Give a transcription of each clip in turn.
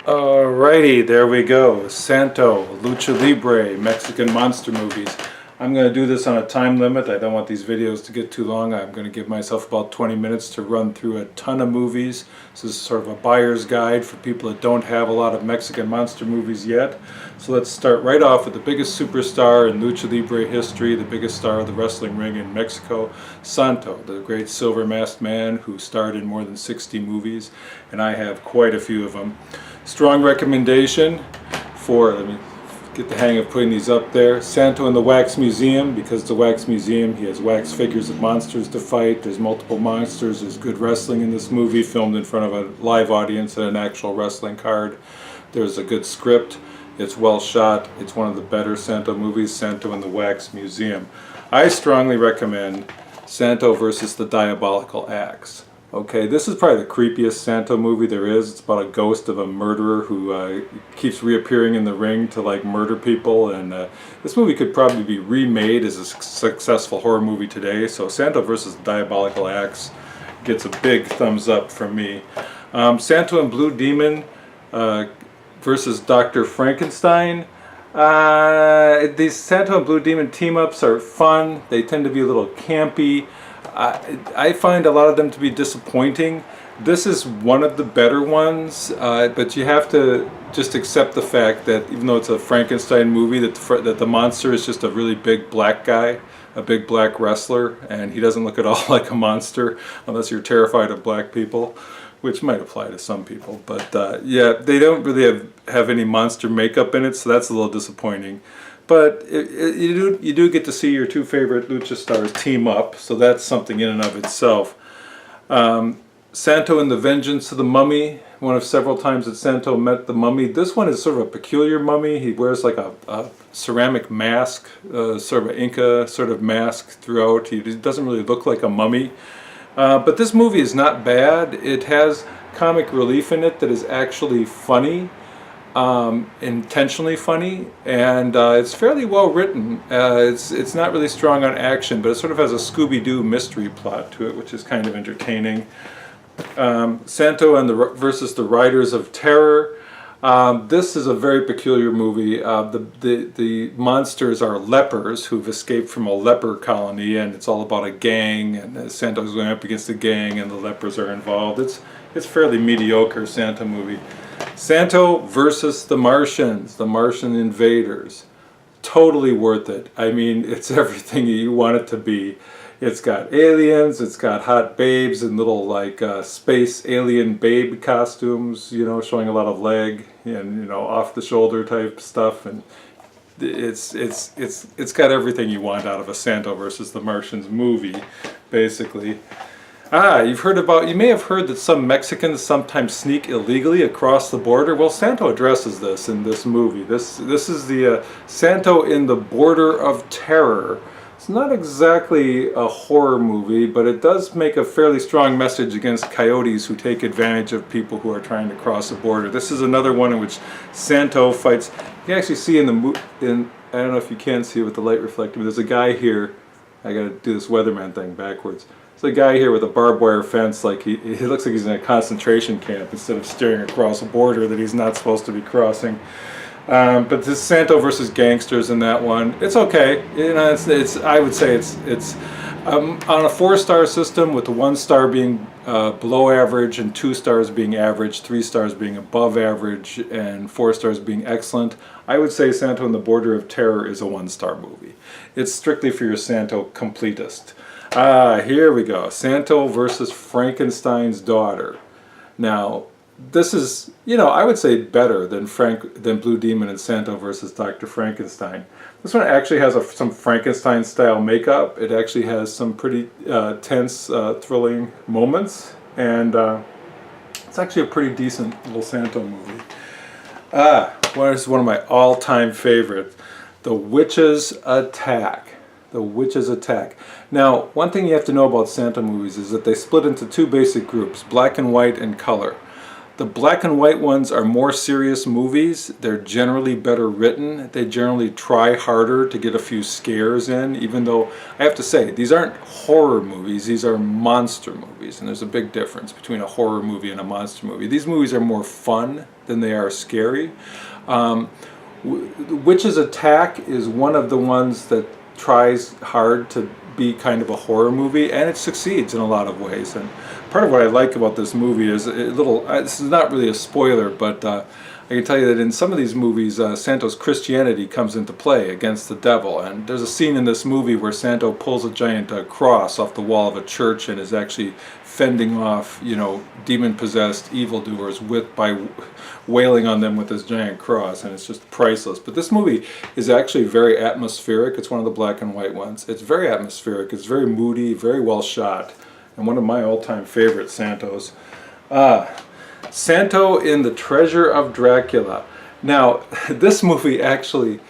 Alrighty, there we go. Santo, Lucha Libre, Mexican monster movies. I'm going to do this on a time limit. I don't want these videos to get too long. I'm going to give myself about 20 minutes to run through a ton of movies. This is sort of a buyer's guide for people that don't have a lot of Mexican monster movies yet. So let's start right off with the biggest superstar in Lucha Libre history, the biggest star of the wrestling ring in Mexico, Santo, the great silver masked man who starred in more than 60 movies, and I have quite a few of them. Strong recommendation for, let me get the hang of putting these up there, Santo in the Wax Museum, because the Wax Museum, he has wax figures of monsters to fight, there's multiple monsters, there's good wrestling in this movie, filmed in front of a live audience and an actual wrestling card. There's a good script, it's well shot, it's one of the better Santo movies, Santo in the Wax Museum. I strongly recommend Santo versus the Diabolical Axe. Okay, this is probably the creepiest Santo movie there is. It's about a ghost of a murderer who keeps reappearing in the ring to like murder people, and this movie could probably be remade as a successful horror movie today. So Santo versus the Diabolical Axe gets a big thumbs up from me. Santo and Blue Demon versus Dr. Frankenstein. These Santo and Blue Demon team-ups are fun. They tend to be a little campy. I find a lot of them to be disappointing. This is one of the better ones, but you have to just accept the fact that even though it's a Frankenstein movie, that the monster is just a really big black guy, a big black wrestler, and he doesn't look at all like a monster unless you're terrified of black people, which might apply to some people. But yeah, they don't really have any monster makeup in it, so that's a little disappointing. But you do get to see your two favorite lucha stars team up, so that's something in and of itself. Santo and the Vengeance of the Mummy, one of several times that Santo met the mummy. This one is sort of a peculiar mummy. He wears like a ceramic mask, sort of an Inca sort of mask throughout. He doesn't really look like a mummy. But this movie is not bad. It has comic relief in it that is actually funny. Intentionally funny, and it's fairly well written. It's not really strong on action, but it sort of has a Scooby-Doo mystery plot to it, which is kind of entertaining. Santo and versus the Riders of Terror. This is a very peculiar movie. The monsters are lepers who've escaped from a leper colony, and it's all about a gang, and Santo's going up against a gang, and the lepers are involved. It's fairly mediocre Santo movie. Santo versus the Martians, the Martian invaders. Totally worth it. I mean, it's everything you want it to be. It's got aliens, it's got hot babes in little like space alien babe costumes, you know, showing a lot of leg and, you know, off the shoulder type stuff, and it's got everything you want out of a Santo versus the Martians movie, basically. You may have heard that some Mexicans sometimes sneak illegally across the border. Well, Santo addresses this in this movie. This is the Santo in the Border of Terror. It's not exactly a horror movie, but it does make a fairly strong message against coyotes who take advantage of people who are trying to cross the border. This is another one in which Santo fights. You can actually see in I don't know if you can see it with the light reflecting, but there's a guy here. I gotta do this weatherman thing backwards. There's a guy here with a barbed wire fence, like he looks like he's in a concentration camp instead of staring across a border that he's not supposed to be crossing. But this Santo versus gangsters in that one, it's okay. You know, I would say it's on a 4-star system, with the 1 star being below average and 2 stars being average, 3 stars being above average, and 4 stars being excellent. I would say Santo in the Border of Terror is a 1-star movie. It's strictly for your Santo completist. Here we go. Santo versus Frankenstein's daughter. Now, this is, you know, I would say better than Blue Demon and Santo versus Dr. Frankenstein. This one actually has some Frankenstein-style makeup. It actually has some pretty tense, thrilling moments, and it's actually a pretty decent little Santo movie. This is one of my all-time favorites, The Witch's Attack. The Witch's Attack. Now, one thing you have to know about Santo movies is that they split into 2 basic groups, black and white and color. The black and white ones are more serious movies. They're generally better written. They generally try harder to get a few scares in, even though I have to say, these aren't horror movies, these are monster movies, and there's a big difference between a horror movie and a monster movie. These movies are more fun than they are scary. Witch's Attack is one of the ones that tries hard to be kind of a horror movie, and it succeeds in a lot of ways. And part of what I like about this movie is this is not really a spoiler, but I can tell you that in some of these movies, Santo's Christianity comes into play against the devil. And there's a scene in this movie where Santo pulls a giant cross off the wall of a church and is actually fending off, demon-possessed evildoers by wailing on them with this giant cross, and it's just priceless. But this movie is actually very atmospheric. It's one of the black and white ones. It's very atmospheric. It's very moody, very well shot, and one of my all-time favorite Santos. Santo in The Treasure of Dracula. Now, this movie actually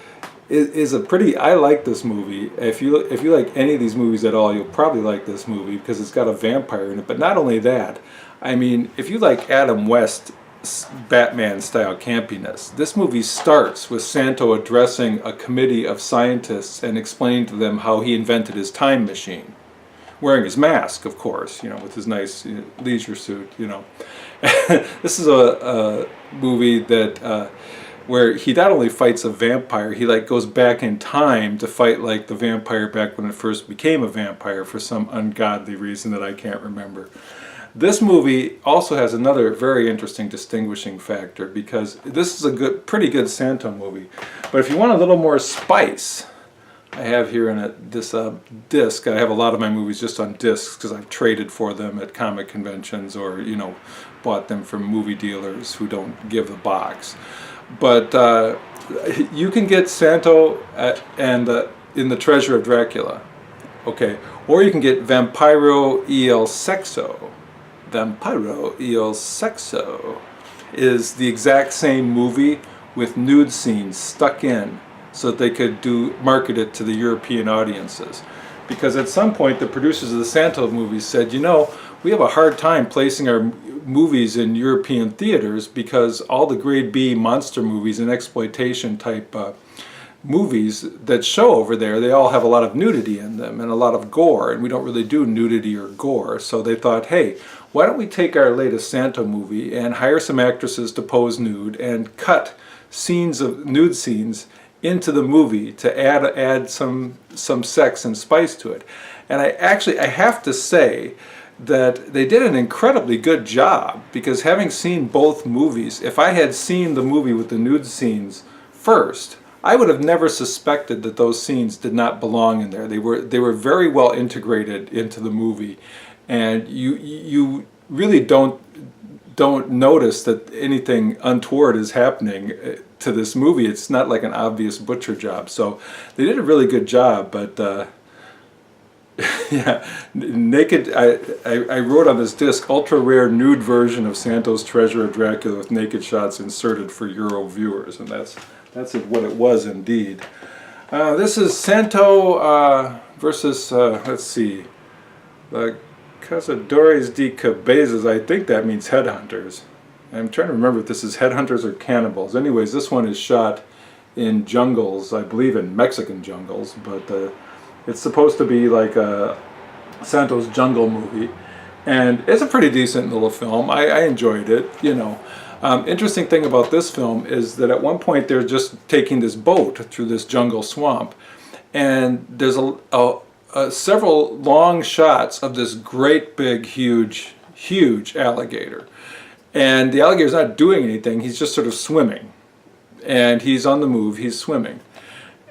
is a pretty, I like this movie. If you like any of these movies at all, you'll probably like this movie because it's got a vampire in it. But not only that, I mean, if you like Adam West Batman style campiness, this movie starts with Santo addressing a committee of scientists and explaining to them how he invented his time machine, wearing his mask, of course, with his nice leisure suit. This is a movie that where he not only fights a vampire, he goes back in time to fight the vampire back when it first became a vampire for some ungodly reason that I can't remember. This movie also has another very interesting distinguishing factor, because this is a pretty good Santo movie. But if you want a little more spice, I have here in this disc. I have a lot of my movies just on discs because I've traded for them at comic conventions, or bought them from movie dealers who don't give the box. But you can get Santo in The Treasure of Dracula, okay, or you can get Vampiro y el Sexo. Vampiro y el Sexo is the exact same movie with nude scenes stuck in so that they could market it to the European audiences. Because at some point the producers of the Santo movies said, we have a hard time placing our movies in European theaters because all the grade B monster movies and exploitation type movies that show over there, they all have a lot of nudity in them and a lot of gore, and we don't really do nudity or gore. So they thought, hey, why don't we take our latest Santo movie and hire some actresses to pose nude and cut nude scenes into the movie to add some sex and spice to it. And I have to say that they did an incredibly good job, because having seen both movies, if I had seen the movie with the nude scenes first, I would have never suspected that those scenes did not belong in there. They were very well integrated into the movie, and you really don't notice that anything untoward is happening to this movie. It's not like an obvious butcher job. So they did a really good job. But yeah, naked. I wrote on this disc, ultra rare nude version of Santo's Treasure of Dracula with naked shots inserted for Euro viewers, and that's what it was indeed. This is Santo versus let's see, Cazadores de Cabezas. I think that means headhunters. I'm trying to remember if this is headhunters or cannibals. Anyways, this one is shot in jungles, I believe in Mexican jungles, but it's supposed to be like a Santo's jungle movie, and it's a pretty decent little film. I enjoyed it, Interesting thing about this film is that at one point they're just taking this boat through this jungle swamp, and there's several long shots of this great big huge alligator, and the alligator's not doing anything. He's just sort of swimming, and he's on the move. He's swimming,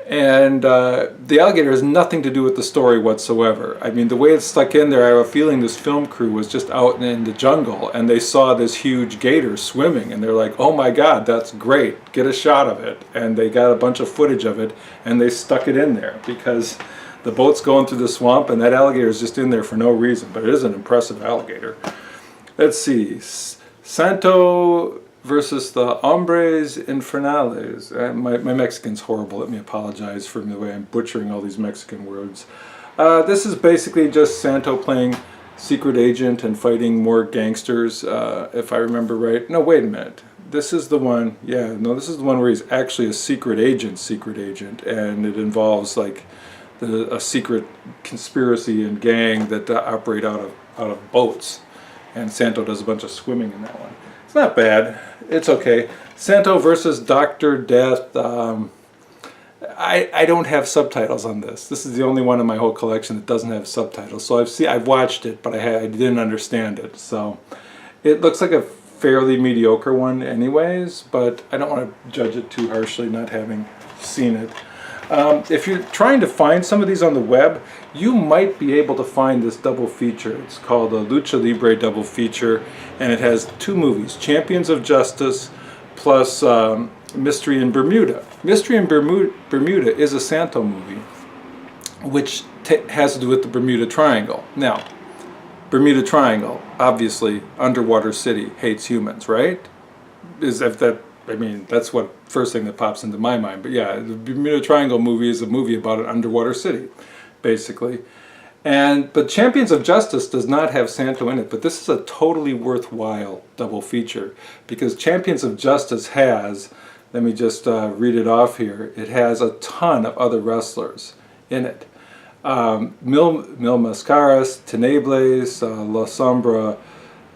and the alligator has nothing to do with the story whatsoever. I mean, the way it's stuck in there, I have a feeling this film crew was just out in the jungle and they saw this huge gator swimming, and they're like, oh my god, that's great, get a shot of it. And they got a bunch of footage of it and they stuck it in there because the boat's going through the swamp and that alligator is just in there for no reason. But it is an impressive alligator. Let's see, Santo versus the Hombres Infernales. My Mexican's horrible. Let me apologize for the way I'm butchering all these Mexican words. This is basically just Santo playing secret agent and fighting more gangsters, if I remember right. No, wait a minute. This is the one, yeah, no, this is the one where he's actually a secret agent, and it involves like a secret conspiracy and gang that operate out of boats, and Santo does a bunch of swimming in that one. It's not bad. It's okay. Santo versus Dr. Death. I don't have subtitles on this. This is the only one in my whole collection that doesn't have subtitles. So I've watched it, but I didn't understand it. So it looks like a fairly mediocre one anyways, but I don't want to judge it too harshly not having seen it. If you're trying to find some of these on the web, you might be able to find this double feature. It's called a Lucha Libre double feature, and it has two movies, Champions of Justice plus Mystery in Bermuda. Mystery in Bermuda is a Santo movie, which has to do with the Bermuda Triangle. Now, Bermuda Triangle, obviously, underwater city, hates humans, right? I mean, that's what first thing that pops into my mind. But yeah, the Bermuda Triangle movie is a movie about an underwater city, basically. But Champions of Justice does not have Santo in it, but this is a totally worthwhile double feature, because Champions of Justice has, let me just read it off here, it has a ton of other wrestlers in it. Mil Mascaras, Tenebles, La Sombra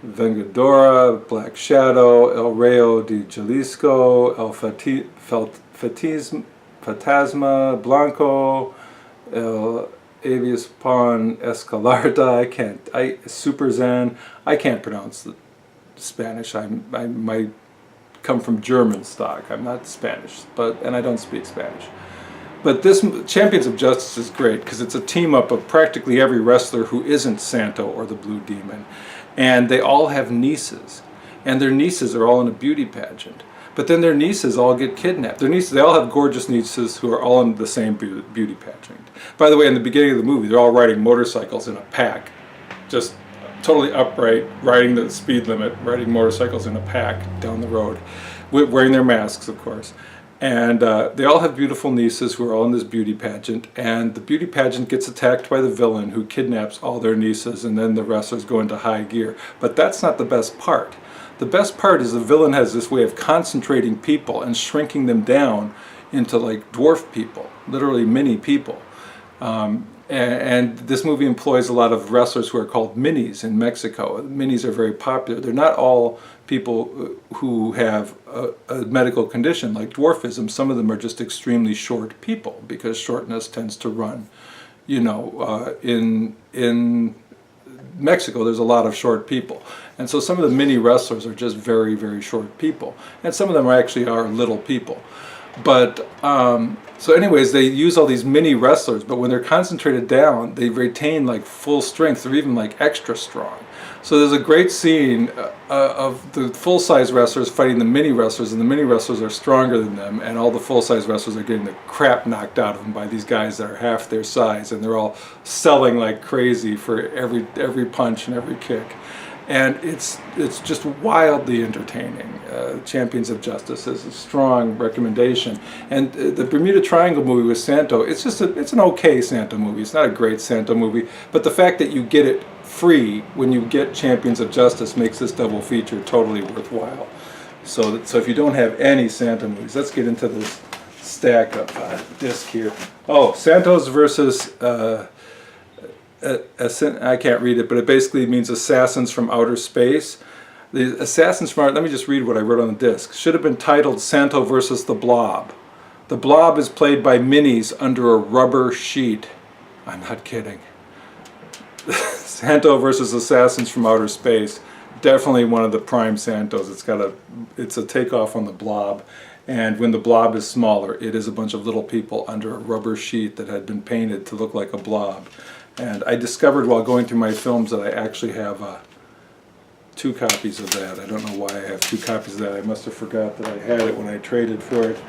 Vengadora, Black Shadow, El Rayo de Jalisco, El Fantasma Blanco, El Avius Pon Escalarda, Super Zen, I can't pronounce the Spanish. I might come from German stock. I'm not Spanish, and I don't speak Spanish. But this Champions of Justice is great because it's a team up of practically every wrestler who isn't Santo or the Blue Demon. And they all have nieces. And their nieces are all in a beauty pageant. But then their nieces all get kidnapped. They all have gorgeous nieces who are all in the same beauty pageant. By the way, in the beginning of the movie, they're all riding motorcycles in a pack. Just totally upright, riding the speed limit, riding motorcycles in a pack down the road. Wearing their masks, of course. And they all have beautiful nieces who are all in this beauty pageant, and the beauty pageant gets attacked by the villain who kidnaps all their nieces, and then the wrestlers go into high gear. But that's not the best part. The best part is the villain has this way of concentrating people and shrinking them down into like dwarf people, literally mini people. And this movie employs a lot of wrestlers who are called minis in Mexico. Minis are very popular. They're not all people who have a medical condition like dwarfism. Some of them are just extremely short people because shortness tends to run. You know, in Mexico there's a lot of short people. And so some of the mini wrestlers are just very, very short people. And some of them actually are little people. But so anyways, they use all these mini wrestlers, but when they're concentrated down, they retain like full strength. They're even like extra strong. So there's a great scene of the full-size wrestlers fighting the mini wrestlers, and the mini wrestlers are stronger than them, and all the full-size wrestlers are getting the crap knocked out of them by these guys that are half their size, and they're all selling like crazy for every punch and every kick. And it's just wildly entertaining. Champions of Justice is a strong recommendation. And the Bermuda Triangle movie with Santo, it's an okay Santo movie. It's not a great Santo movie, but the fact that you get it free when you get Champions of Justice makes this double feature totally worthwhile. So if you don't have any Santo movies, let's get into this stack of disc here. Oh, Santos versus I can't read it, but it basically means assassins from outer space. The assassins from outer, let me just read what I wrote on the disc. Should have been titled Santo versus the Blob. The Blob is played by minis under a rubber sheet. I'm not kidding. Santo versus assassins from outer space. Definitely one of the prime Santos. It's a takeoff on the Blob. And when the Blob is smaller, it is a bunch of little people under a rubber sheet that had been painted to look like a blob. And I discovered while going through my films that I actually have 2 copies of that. I don't know why I have 2 copies of that. I must have forgot that I had it when I traded for it.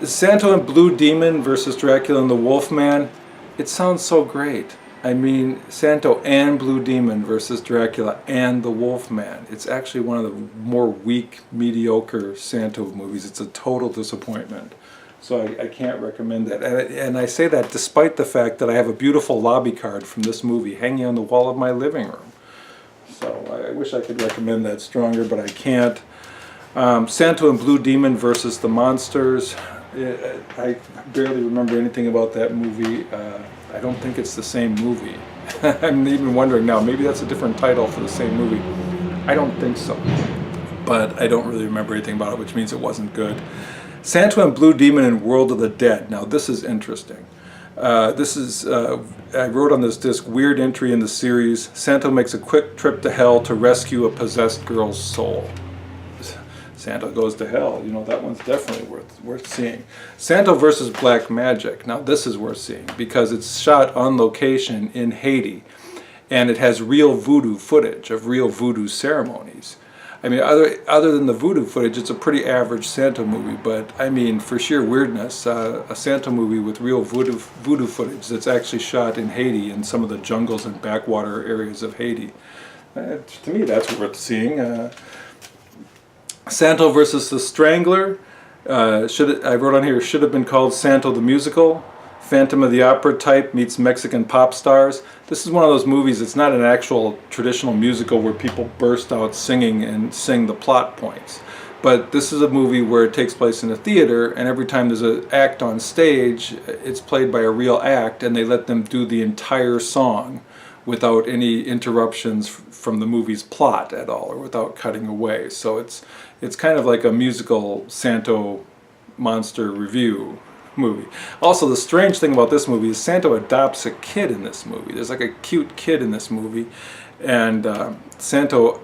Santo and Blue Demon versus Dracula and the Wolfman. It sounds so great. I mean, Santo and Blue Demon versus Dracula and the Wolfman. It's actually one of the more weak, mediocre Santo movies. It's a total disappointment. So I can't recommend that. And I say that despite the fact that I have a beautiful lobby card from this movie hanging on the wall of my living room. So I wish I could recommend that stronger, but I can't. Santo and Blue Demon versus the Monsters. I barely remember anything about that movie. I don't think it's the same movie. I'm even wondering now, maybe that's a different title for the same movie. I don't think so. But I don't really remember anything about it, which means it wasn't good. Santo and Blue Demon in World of the Dead. Now this is interesting. I wrote on this disc, weird entry in the series. Santo makes a quick trip to hell to rescue a possessed girl's soul. Santo goes to hell. You know, that one's definitely worth seeing. Santo versus Black Magic. Now this is worth seeing because it's shot on location in Haiti, and it has real voodoo footage of real voodoo ceremonies. I mean, other than the voodoo footage, it's a pretty average Santo movie. But I mean, for sheer weirdness, a Santo movie with real voodoo footage that's actually shot in Haiti in some of the jungles and backwater areas of Haiti. To me, that's worth seeing. Santo versus the Strangler. I wrote on here, should have been called Santo the Musical. Phantom of the Opera type meets Mexican pop stars. This is one of those movies, it's not an actual traditional musical where people burst out singing and sing the plot points. But this is a movie where it takes place in a theater, and every time there's an act on stage, it's played by a real act, and they let them do the entire song without any interruptions from the movie's plot at all, or without cutting away. So it's kind of like a musical Santo monster review movie. Also, the strange thing about this movie is Santo adopts a kid in this movie. There's like a cute kid in this movie, and Santo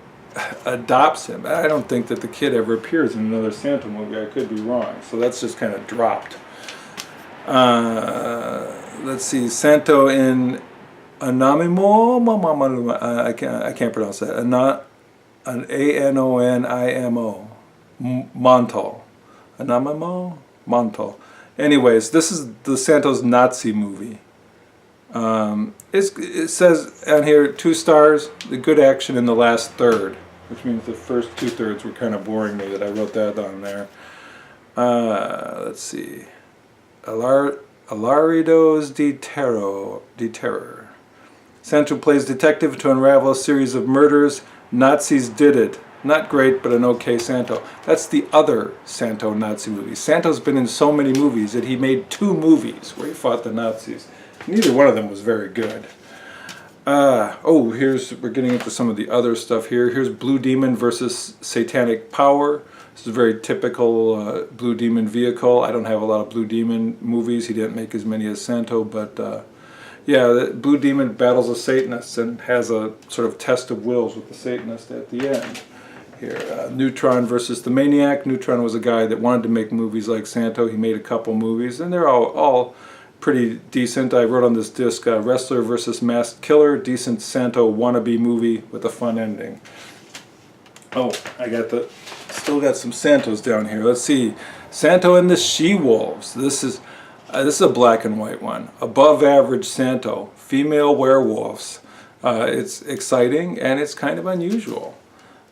adopts him. I don't think that the kid ever appears in another Santo movie. I could be wrong. So that's just kind of dropped. Let's see, Santo in Anonimo, I can't pronounce that. Anonimo, Montal, Anonimo, Montal. Anyways, this is the Santo's Nazi movie. It says on here 2 stars. The good action in the last third, which means the first 2/3 were kind of boring me. That I wrote that on there. Let's see, Alaridos de Terror. Santo plays detective to unravel a series of murders. Nazis did it. Not great, but an okay Santo. That's the other Santo Nazi movie. Santo's been in so many movies that he made 2 movies where he fought the Nazis. Neither one of them was very good. We're getting into some of the other stuff here. Here's Blue Demon versus Satanic Power. This is a very typical Blue Demon vehicle. I don't have a lot of Blue Demon movies. He didn't make as many as Santo, but yeah, the Blue Demon battles a Satanist and has a sort of test of wills with the Satanist at the end. Here, Neutron versus the Maniac. Neutron was a guy that wanted to make movies like Santo. He made a couple movies, and they're all pretty decent. I wrote on this disc, Wrestler versus Masked Killer. Decent Santo wannabe movie with a fun ending. Oh, still got some Santos down here. Let's see, Santo and the She-Wolves. This is a black and white one. Above average Santo, female werewolves. It's exciting and it's kind of unusual.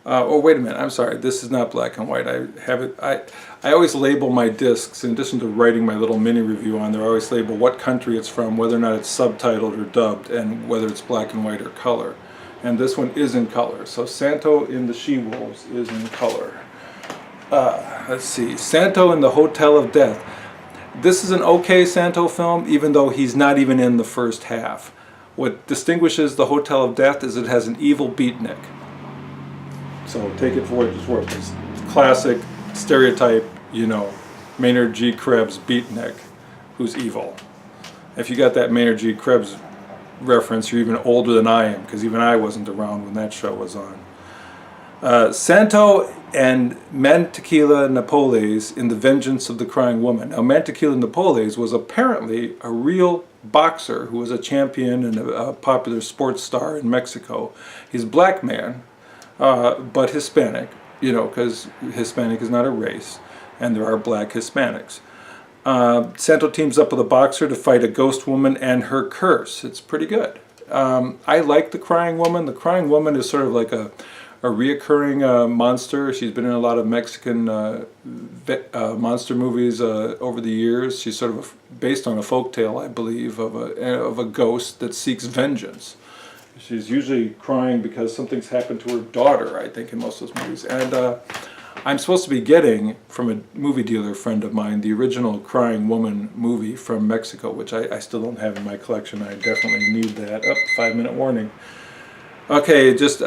Oh, wait a minute, I'm sorry, this is not black and white. I always label my discs, in addition to writing my little mini review on there, I always label what country it's from, whether or not it's subtitled or dubbed, and whether it's black and white or color. And this one is in color. So Santo in the She-Wolves is in color. Let's see, Santo in the Hotel of Death. This is an okay Santo film, even though he's not even in the first half. What distinguishes the Hotel of Death is it has an evil beatnik. So take it for what it's worth. It's classic stereotype, Maynard G. Krebs beatnik who's evil. If you got that Maynard G. Krebs reference, you're even older than I am, because even I wasn't around when that show was on. Santo and Mantequilla Napoles in The Vengeance of the Crying Woman. Now, Mantequilla Napoles was apparently a real boxer who was a champion and a popular sports star in Mexico. He's a black man, but Hispanic, because Hispanic is not a race, and there are black Hispanics. Santo teams up with a boxer to fight a ghost woman and her curse. It's pretty good. I like The Crying Woman. The Crying Woman is sort of like a reoccurring monster. She's been in a lot of Mexican monster movies over the years. She's sort of based on a folktale, I believe, of a ghost that seeks vengeance. She's usually crying because something's happened to her daughter, I think, in most of those movies. And I'm supposed to be getting, from a movie dealer friend of mine, the original Crying Woman movie from Mexico, which I still don't have in my collection. I definitely need that. 5-minute warning. Okay, just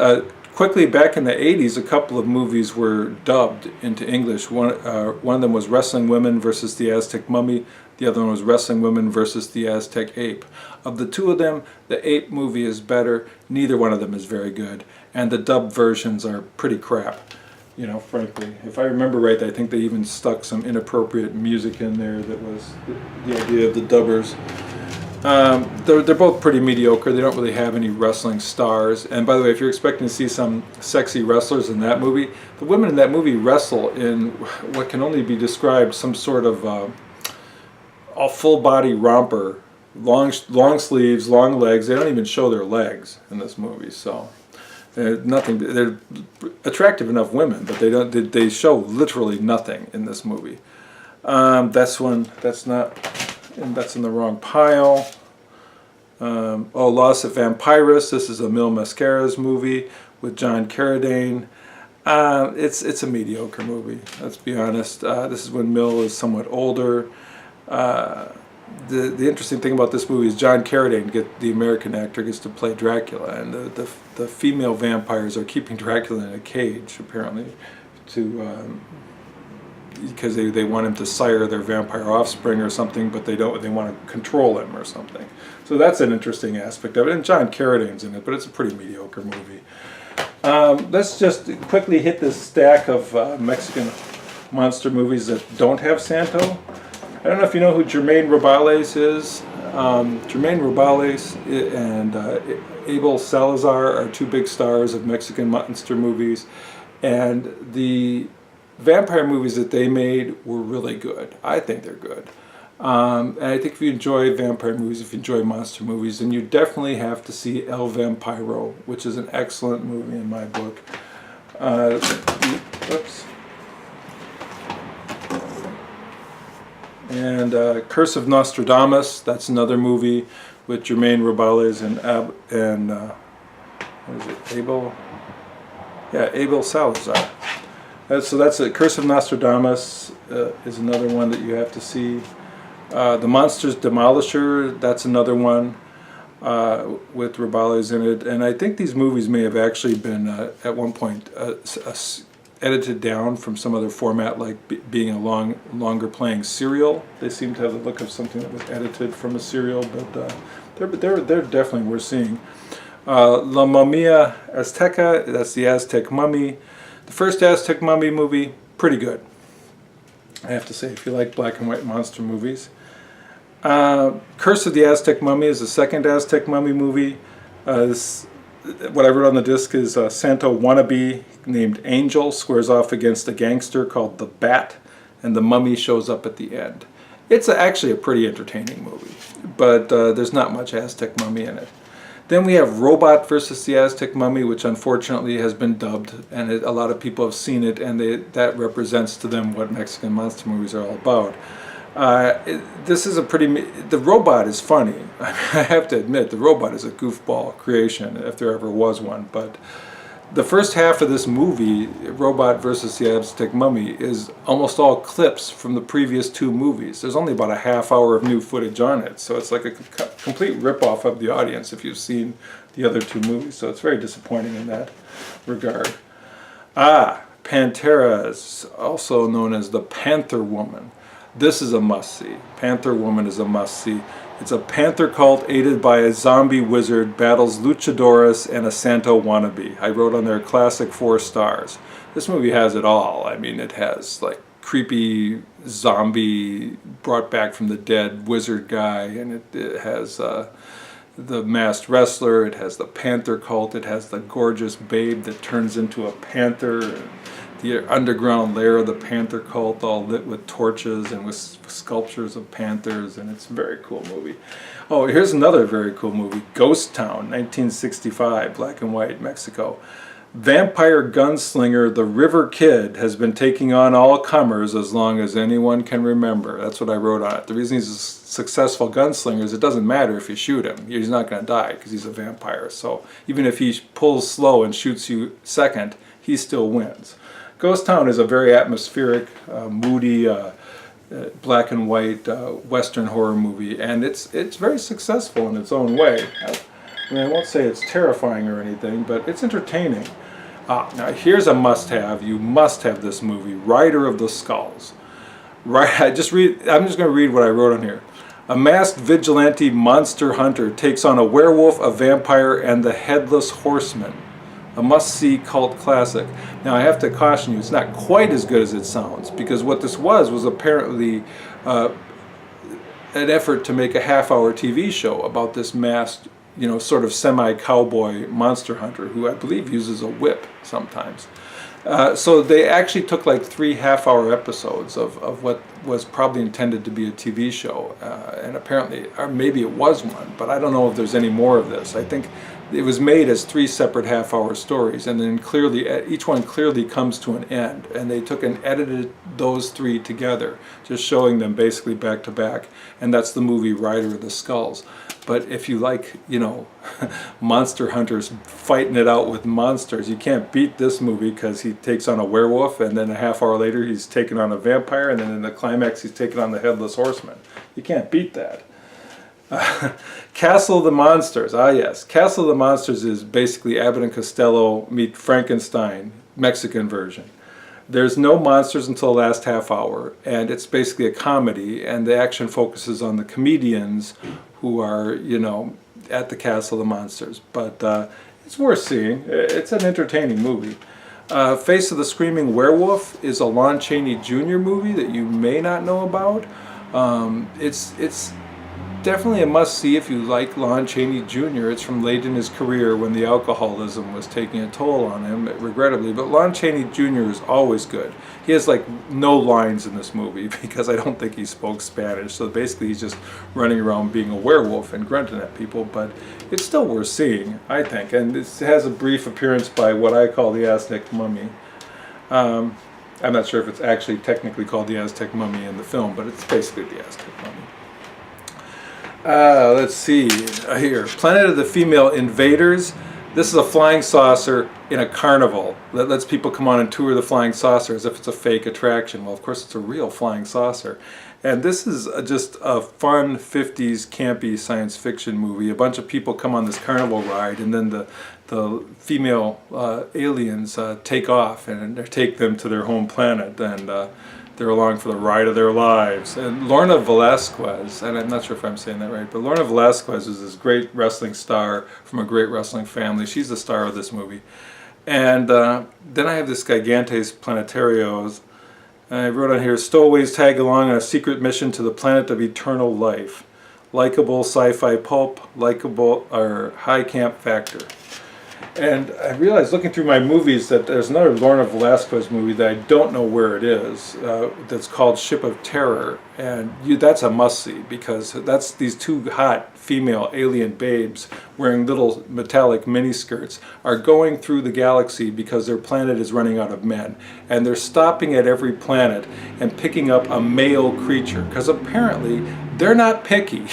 quickly, back in the 80s, a couple of movies were dubbed into English. One of them was Wrestling Women versus the Aztec Mummy. The other one was Wrestling Women versus the Aztec Ape. Of the two of them, the Ape movie is better. Neither one of them is very good. And the dubbed versions are pretty crap, you know, frankly. If I remember right, I think they even stuck some inappropriate music in there that was the idea of the dubbers. They're both pretty mediocre. They don't really have any wrestling stars. And by the way, if you're expecting to see some sexy wrestlers in that movie, the women in that movie wrestle in what can only be described some sort of a full body romper, long sleeves, long legs. They don't even show their legs in this movie. So they're attractive enough women, but they show literally nothing in this movie. That's in the wrong pile. Lost at Vampirus. This is Emil Mascara's movie with John Carradine. It's a mediocre movie, let's be honest. This is when Mil is somewhat older. The interesting thing about this movie is John Carradine, the American actor, gets to play Dracula, and the female vampires are keeping Dracula in a cage, apparently, because they want him to sire their vampire offspring or something, but they want to control him or something. So that's an interesting aspect of it, and John Carradine's in it, but it's a pretty mediocre movie. Let's just quickly hit this stack of Mexican monster movies that don't have Santo. I don't know if you know who Germain Robales is. Germain Robales and Abel Salazar are two big stars of Mexican monster movies, and the vampire movies that they made were really good. I think they're good. And I think if you enjoy vampire movies, if you enjoy monster movies, then you definitely have to see El Vampiro, which is an excellent movie in my book. And Curse of Nostradamus, that's another movie with Germain Robales and what is it, Abel? Yeah, Abel Salazar. So that's it. Curse of Nostradamus is another one that you have to see. The Monsters Demolisher, that's another one with Robales in it. And I think these movies may have actually been, at one point, edited down from some other format, like being a longer playing serial. They seem to have the look of something that was edited from a serial, but they're definitely worth seeing. La Momia Azteca, that's the Aztec Mummy. The first Aztec Mummy movie, pretty good, I have to say, if you like black and white monster movies. Curse of the Aztec Mummy is the second Aztec Mummy movie. What I wrote on the disc is Santo wannabe named Angel squares off against a gangster called the Bat, and the mummy shows up at the end. It's actually a pretty entertaining movie, but there's not much Aztec Mummy in it. Then we have Robot versus the Aztec Mummy, which unfortunately has been dubbed, and a lot of people have seen it, and that represents to them what Mexican monster movies are all about. This is the robot is funny. I have to admit, the robot is a goofball creation, if there ever was one, but the first half of this movie, Robot versus the Aztec Mummy, is almost all clips from the previous two movies. There's only about a half hour of new footage on it, so it's like a complete rip-off of the audience if you've seen the other two movies, so it's very disappointing in that regard. Pantera is also known as the Panther Woman. This is a must-see. Panther Woman is a must-see. It's a panther cult aided by a zombie wizard, battles luchadores and a Santo wannabe. I wrote on there classic 4 stars. This movie has it all. I mean, it has like creepy zombie brought back from the dead wizard guy, and it has the masked wrestler, it has the panther cult, it has the gorgeous babe that turns into a panther, the underground lair of the panther cult all lit with torches and with sculptures of panthers, and it's a very cool movie. Oh, here's another very cool movie, Ghost Town, 1965, black and white, Mexico. Vampire gunslinger the River Kid has been taking on all comers as long as anyone can remember. That's what I wrote on it. The reason he's a successful gunslinger is it doesn't matter if you shoot him. He's not going to die because he's a vampire. So even if he pulls slow and shoots you second, he still wins. Ghost Town is a very atmospheric, moody, black and white Western horror movie, and it's very successful in its own way. I mean, I won't say it's terrifying or anything, but it's entertaining. Now here's a must-have. You must have this movie, Rider of the Skulls. I'm just going to read what I wrote on here. A masked vigilante monster hunter takes on a werewolf, a vampire, and the headless horseman. A must-see cult classic. Now I have to caution you, it's not quite as good as it sounds, because what this was apparently an effort to make a half-hour TV show about this masked, sort of semi-cowboy monster hunter who I believe uses a whip sometimes. So they actually took like 3 half-hour episodes of what was probably intended to be a TV show, and apparently, or maybe it was one, but I don't know if there's any more of this. I think it was made as 3 separate half-hour stories, and then clearly each one clearly comes to an end, and they took and edited those 3 together, just showing them basically back to back, and that's the movie Rider of the Skulls. But if you like, monster hunters fighting it out with monsters, you can't beat this movie because he takes on a werewolf, and then a half hour later he's taking on a vampire, and then in the climax he's taking on the headless horseman. You can't beat that. Castle of the Monsters. Ah, yes. Castle of the Monsters is basically Abbott and Costello meet Frankenstein, Mexican version. There's no monsters until the last half hour, and it's basically a comedy, and the action focuses on the comedians who are, at the Castle of the Monsters. But it's worth seeing. It's an entertaining movie. Face of the Screaming Werewolf is a Lon Chaney Jr. movie that you may not know about. It's definitely a must-see if you like Lon Chaney Jr. It's from late in his career when the alcoholism was taking a toll on him, regrettably. But Lon Chaney Jr. is always good. He has like no lines in this movie because I don't think he spoke Spanish. So basically he's just running around being a werewolf and grunting at people. But it's still worth seeing, I think. And it has a brief appearance by what I call the Aztec Mummy. I'm not sure if it's actually technically called the Aztec Mummy in the film, but it's basically the Aztec Mummy. Let's see here. Planet of the Female Invaders. This is a flying saucer in a carnival that lets people come on and tour the flying saucer as if it's a fake attraction. Well, of course, it's a real flying saucer. And this is just a fun 50s campy science fiction movie. A bunch of people come on this carnival ride, and then the female aliens take off and take them to their home planet, and they're along for the ride of their lives. And Lorna Velasquez, and I'm not sure if I'm saying that right, but Lorna Velasquez is this great wrestling star from a great wrestling family. She's the star of this movie. And then I have this Gigantes Planetarios. And I wrote on here, stowaways tag along on a secret mission to the planet of eternal life. Likeable sci-fi pulp, likable or high camp factor. And I realized looking through my movies that there's another Lorna Velasquez movie that I don't know where it is, that's called Ship of Terror, and that's a must-see because that's these 2 hot female alien babes wearing little metallic miniskirts are going through the galaxy because their planet is running out of men, and they're stopping at every planet and picking up a male creature because apparently they're not picky,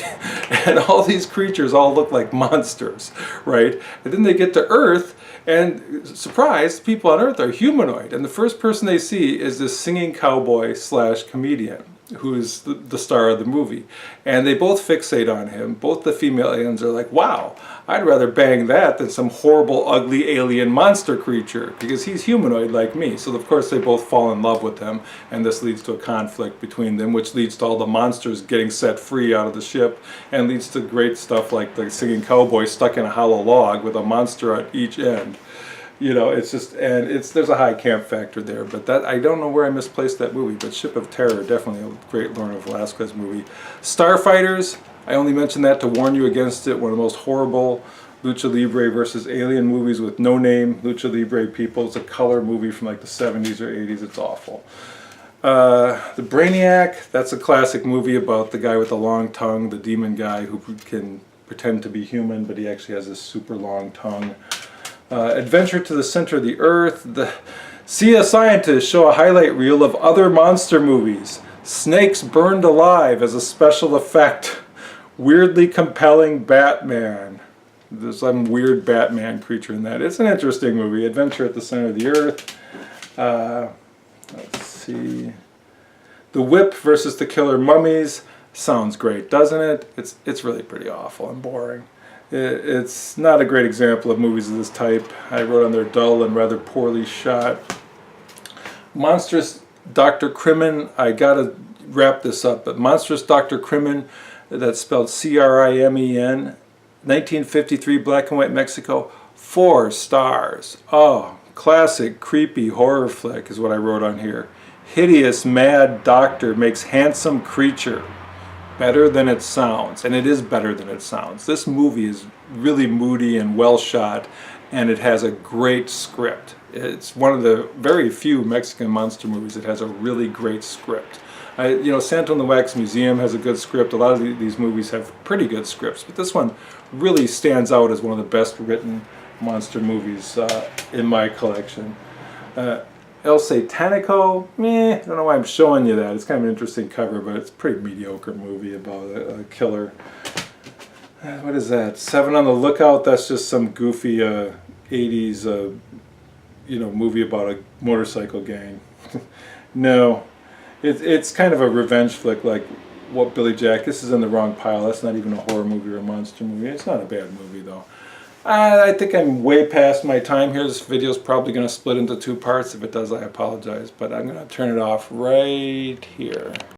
and all these creatures all look like monsters, right? And then they get to Earth, and surprise, people on Earth are humanoid, and the first person they see is this singing cowboy / comedian who's the star of the movie. And they both fixate on him. Both the female aliens are like, wow, I'd rather bang that than some horrible, ugly alien monster creature, because he's humanoid like me. So of course they both fall in love with him, and this leads to a conflict between them, which leads to all the monsters getting set free out of the ship, and leads to great stuff like the singing cowboy stuck in a hollow log with a monster at each end. It's just, and there's a high camp factor there, but that, I don't know where I misplaced that movie, but Ship of Terror, definitely a great Lorna Velasquez movie. Starfighters, I only mention that to warn you against it, one of the most horrible Lucha Libre versus Alien movies with no name Lucha Libre people. It's a color movie from like the 70s or 80s, it's awful. The Brainiac, that's a classic movie about the guy with the long tongue, the demon guy who can pretend to be human, but he actually has this super long tongue. Adventure to the Center of the Earth. See a scientist show a highlight reel of other monster movies. Snakes burned alive as a special effect. Weirdly compelling Batman. There's some weird Batman creature in that. It's an interesting movie. Adventure at the Center of the Earth. Let's see. The Whip versus the Killer Mummies. Sounds great, doesn't it? It's really pretty awful and boring. It's not a great example of movies of this type. I wrote on there dull and rather poorly shot. Monstrous Dr. Crimin. I gotta wrap this up, but Monstrous Dr. Crimin, that's spelled C-R-I-M-E-N, 1953, black and white Mexico, 4 stars. Oh, classic creepy horror flick is what I wrote on here. Hideous mad doctor makes handsome creature. Better than it sounds, and it is better than it sounds. This movie is really moody and well shot, and it has a great script. It's one of the very few Mexican monster movies that has a really great script. Santo and the Wax Museum has a good script. A lot of these movies have pretty good scripts, but this one really stands out as one of the best written monster movies in my collection. El Satanico, I don't know why I'm showing you that. It's kind of an interesting cover, but it's a pretty mediocre movie about a killer. What is that? 7 on the Lookout? That's just some goofy 80s movie about a motorcycle gang. No, it's kind of a revenge flick like what Billy Jack. This is in the wrong pile. That's not even a horror movie or a monster movie. It's not a bad movie though. I think I'm way past my time here. This video is probably going to split into 2 parts. If it does, I apologize. But I'm going to turn it off right here.